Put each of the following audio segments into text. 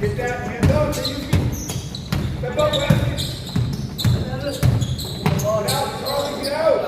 Get that hand up so you can step up, Wesley. Get out, Charlie, get out.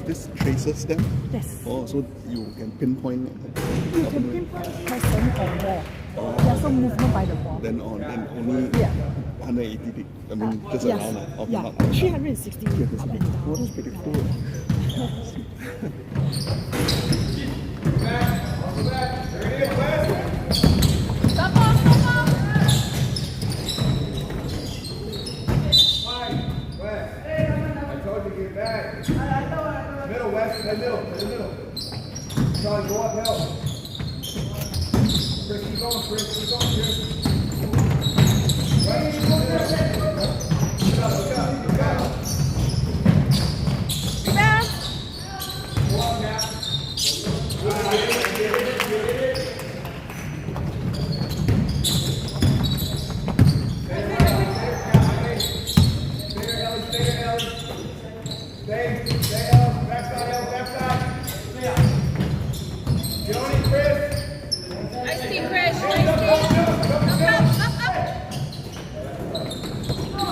This traces them? Yes. Oh, so you can pinpoint it. You can pinpoint person on wall. There's some movement by the wall. Then only 180 degrees. I mean, just Yes. around of Yeah, not 360 up and down. Oh, that's pretty cool. Middle, West, in the middle. Charlie, go up, help. Chris, keep going, Chris. Right, keep going there. Look up. Go up now. Stay up, backside. Joni, Chris. Nice team, Chris. Nice team.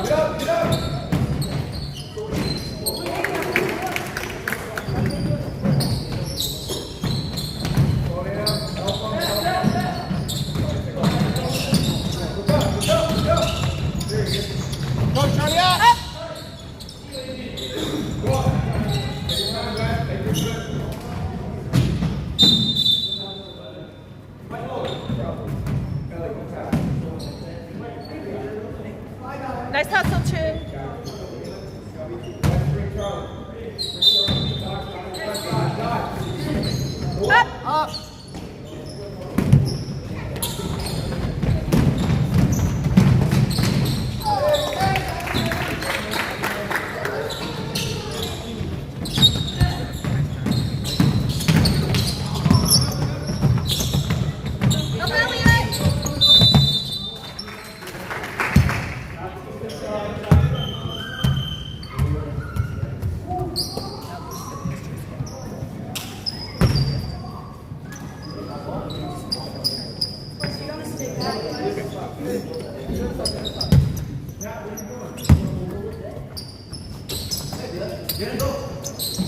Up. Get up. Slow down. Help him. Look up. There you go. Go, Charlie, up. Go up. Take your time, Wes. Take your time. Nice hustle, Chu. Up.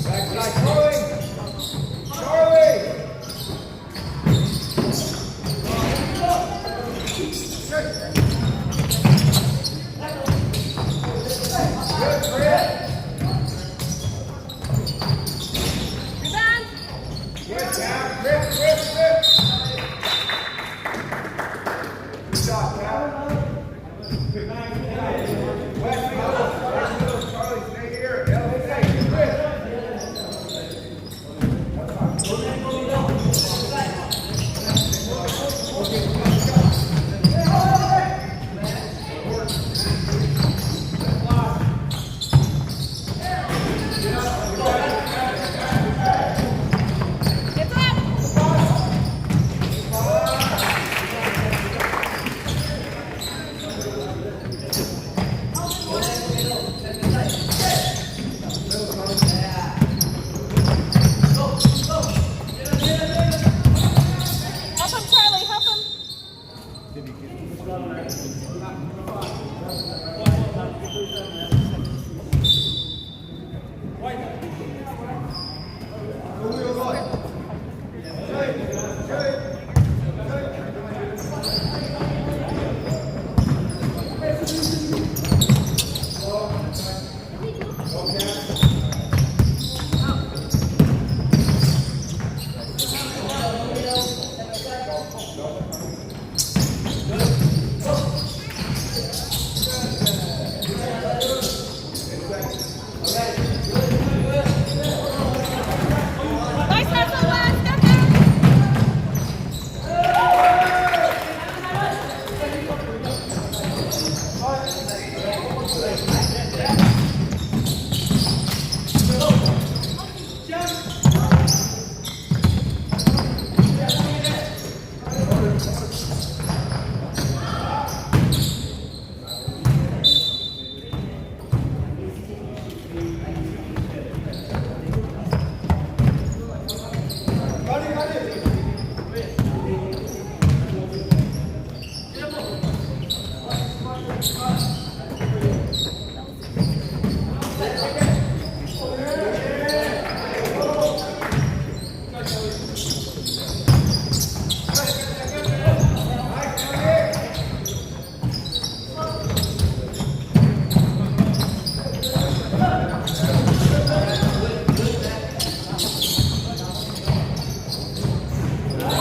Backside, Charlie. Charlie. Good, Fred. Rebound. Good, Cal. Rip. Good job, Cal. West Middle, Charlie, stay here. Elevate, Chris. It's up. Help him, Charlie. Help him. Nice hustle, Wes. Go, go.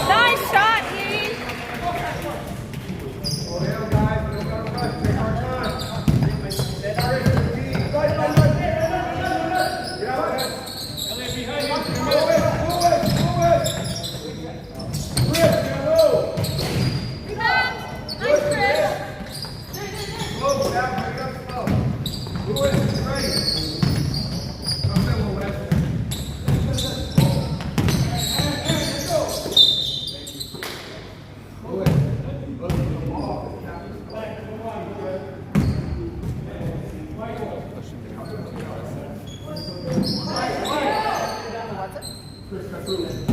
Nice shot, Yee. Slow down, guys. We don't gotta rush. Take our time. Get out, Rebound. Nice, Chris. slow down. Bring it up slow. Lewis, great. Come in, Lewis. What's it?